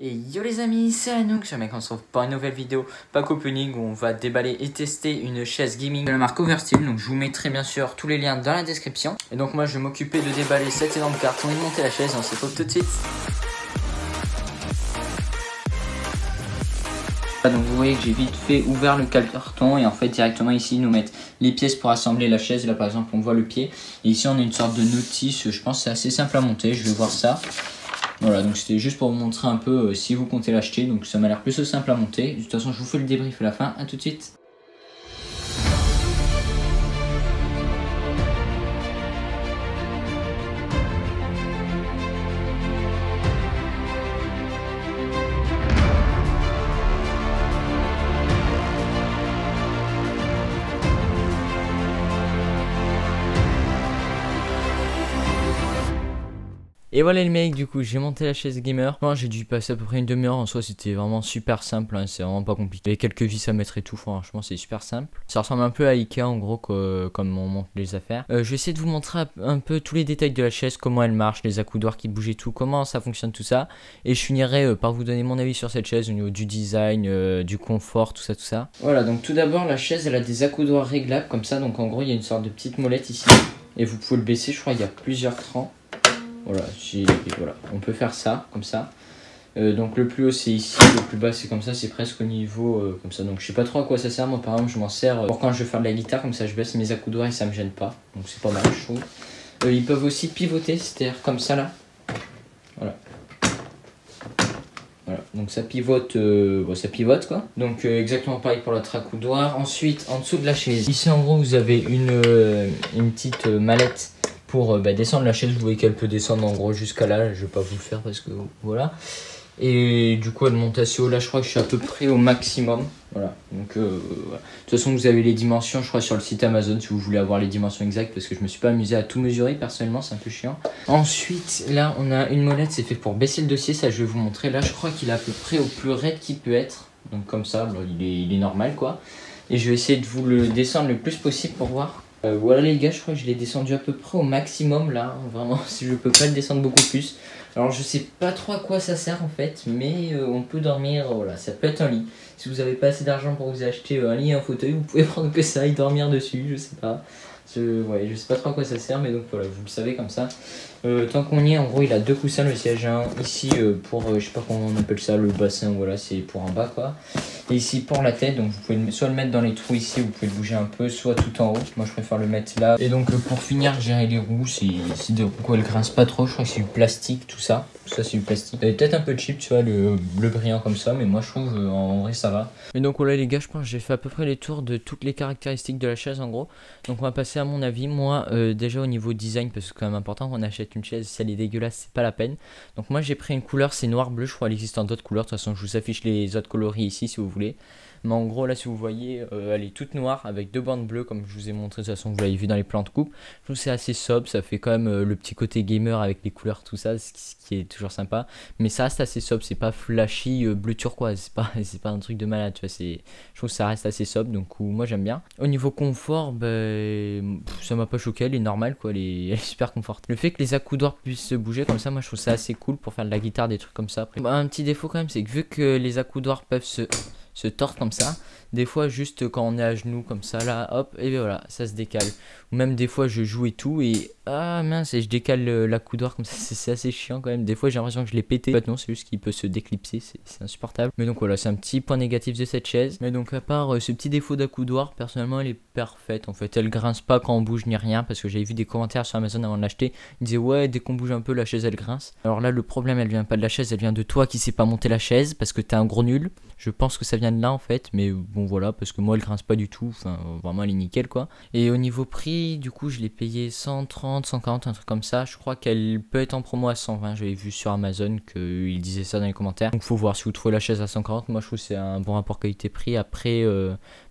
Et yo les amis, c'est Anouk, je on se retrouve pour une nouvelle vidéo pack opening où on va déballer et tester une chaise gaming de la marque Oversteel. Donc je vous mettrai bien sûr tous les liens dans la description. Et donc moi je vais m'occuper de déballer cette énorme carton et de monter la chaise et on se retrouve tout de suite. Donc vous voyez que j'ai vite fait ouvert le carton et en fait directement ici ils nous mettent les pièces pour assembler la chaise. Là par exemple on voit le pied et ici on a une sorte de notice, je pense que c'est assez simple à monter, je vais voir ça. Voilà, donc c'était juste pour vous montrer un peu si vous comptez l'acheter, donc ça m'a l'air plus simple à monter. De toute façon je vous fais le débrief à la fin, à tout de suite. Et voilà les mecs, du coup j'ai monté la chaise gamer. Bon, j'ai dû passer à peu près une demi-heure. En soi c'était vraiment super simple, hein. C'est vraiment pas compliqué. Il y a quelques vis à mettre et tout, franchement c'est super simple. Ça ressemble un peu à Ikea en gros, comme on monte les affaires. Je vais essayer de vous montrer un peu tous les détails de la chaise, comment elle marche, les accoudoirs qui bougent et tout, comment ça fonctionne tout ça. Et je finirai par vous donner mon avis sur cette chaise au niveau du design, du confort, tout ça. Voilà, donc tout d'abord la chaise elle a des accoudoirs réglables comme ça. Donc en gros il y a une sorte de petite molette ici. Et vous pouvez le baisser, je crois il y a plusieurs crans. Voilà, voilà, on peut faire ça, comme ça. Donc le plus haut c'est ici, le plus bas c'est comme ça, c'est presque au niveau comme ça. Donc je sais pas trop à quoi ça sert, moi par exemple je m'en sers pour quand je vais faire de la guitare, comme ça je baisse mes accoudoirs et ça me gêne pas. Donc c'est pas mal je trouve. Ils peuvent aussi pivoter, c'est-à-dire comme ça là. Voilà. Voilà, donc ça pivote, bon, ça pivote quoi. Donc exactement pareil pour l'autre accoudoir. Ensuite en dessous de la chaise, ici en gros vous avez une petite mallette pour descendre la chaise. Vous voyez qu'elle peut descendre en gros jusqu'à là, je vais pas vous le faire parce que voilà. Et du coup elle monte assez haut, là je crois que je suis à peu près au maximum. Voilà, donc voilà. De toute façon vous avez les dimensions je crois sur le site Amazon si vous voulez avoir les dimensions exactes, parce que je me suis pas amusé à tout mesurer personnellement, c'est un peu chiant. Ensuite là on a une molette, c'est fait pour baisser le dossier, ça je vais vous montrer. Là je crois qu'il est à peu près au plus raide qu'il peut être, donc comme ça là, il est normal quoi. Et je vais essayer de vous le descendre le plus possible pour voir. Voilà les gars, je crois que je l'ai descendu à peu près au maximum là, vraiment si je peux pas le descendre beaucoup plus. Alors je sais pas trop à quoi ça sert en fait, mais on peut dormir, voilà, ça peut être un lit. Si vous avez pas assez d'argent pour vous acheter un lit et un fauteuil, vous pouvez prendre que ça et dormir dessus, je sais pas. Ouais, je sais pas trop à quoi ça sert, mais donc voilà, vous le savez comme ça. Tant qu'on y est, en gros il a deux coussins, le siège 1 ici pour, je sais pas comment on appelle ça, le bassin, voilà, c'est pour en bas quoi. Et ici pour la tête, donc vous pouvez soit le mettre dans les trous ici, vous pouvez le bouger un peu, soit tout en haut. Moi je préfère le mettre là. Et donc pour finir, gérer les roues, c'est de quoi elle grince pas trop, je crois que c'est du plastique tout ça. Tout ça c'est du plastique. Elle est peut-être un peu cheap, tu vois, le bleu brillant comme ça, mais moi je trouve en vrai ça va. Mais donc voilà les gars, je pense que j'ai fait à peu près les tours de toutes les caractéristiques de la chaise en gros. Donc on va passer à mon avis. Moi déjà au niveau design, parce que c'est quand même important qu'on achète une chaise, si elle est dégueulasse c'est pas la peine. Donc moi j'ai pris une couleur, c'est noir bleu, je crois qu'il existe en d'autres couleurs. De toute façon je vous affiche les autres coloris ici si vous voulez. Mais en gros là si vous voyez elle est toute noire avec deux bandes bleues comme je vous ai montré. De toute façon vous l'avez vu dans les plans de coupe. Je trouve que c'est assez sobre, ça fait quand même le petit côté gamer avec les couleurs tout ça, ce qui est toujours sympa. Mais ça reste assez sobre, c'est pas flashy bleu turquoise, c'est pas un truc de malade, tu vois. Je trouve que ça reste assez sobre, donc moi j'aime bien. Au niveau confort, ça m'a pas choqué, elle est normale quoi, elle est super confortable. Le fait que les accoudoirs puissent se bouger comme ça, moi je trouve ça assez cool pour faire de la guitare, des trucs comme ça. Après, un petit défaut quand même, c'est que vu que les accoudoirs peuvent se tordre comme ça, des fois juste quand on est à genoux comme ça là, hop, et bien voilà, ça se décale. Ou même des fois je joue et tout et ah mince, et je décale l'accoudoir comme ça, c'est assez chiant quand même. Des fois j'ai l'impression que je l'ai pété. En fait non, c'est juste qu'il peut se déclipser, c'est insupportable. Mais donc voilà, c'est un petit point négatif de cette chaise. Mais donc à part ce petit défaut d'accoudoir, personnellement elle est parfaite en fait. Elle grince pas quand on bouge ni rien, parce que j'avais vu des commentaires sur Amazon avant de l'acheter. Ils disaient ouais, dès qu'on bouge un peu la chaise elle grince. Alors là le problème elle vient pas de la chaise, elle vient de toi qui sais pas monter la chaise parce que t'es un gros nul. Je pense que ça vient de là en fait, mais bon voilà, parce que moi elle grince pas du tout, enfin vraiment elle est nickel quoi. Et au niveau prix, du coup je l'ai payé 130, 140, un truc comme ça. Je crois qu'elle peut être en promo à 120, j'avais vu sur Amazon qu'il disait ça dans les commentaires. Donc faut voir si vous trouvez la chaise à 140, moi je trouve que c'est un bon rapport qualité-prix. Après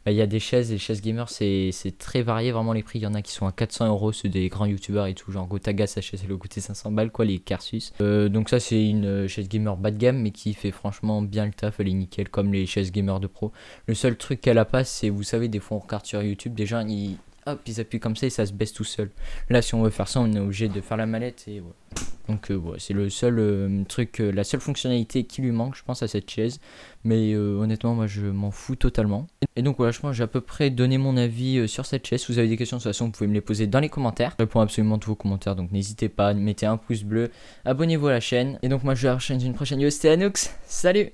il y a des chaises, et les chaises gamers c'est très varié vraiment les prix. Il y en a qui sont à 400 €, c'est des grands youtubeurs et tout, genre Gotaga sa chaise elle a coûté 500 balles quoi, les Carsus. Donc ça c'est une chaise gamer bas de gamme mais qui fait franchement bien le taf, elle est nickel comme les chaises gamer de pro. Le seul truc qu'elle a pas, c'est, vous savez, des fois on regarde sur YouTube, des gens hop, ils appuient comme ça et ça se baisse tout seul. Là, si on veut faire ça, on est obligé de faire la mallette et ouais. Donc ouais, c'est le seul truc, la seule fonctionnalité qui lui manque, je pense, à cette chaise. Mais honnêtement, moi, je m'en fous totalement. Et donc voilà, je pense que j'ai à peu près donné mon avis sur cette chaise. Si vous avez des questions, de toute façon, vous pouvez me les poser dans les commentaires. Je réponds absolument à tous vos commentaires, donc n'hésitez pas, mettez un pouce bleu, abonnez-vous à la chaîne. Et donc moi, je vous rejoins dans une prochaine vidéo. C'était Anoux, salut!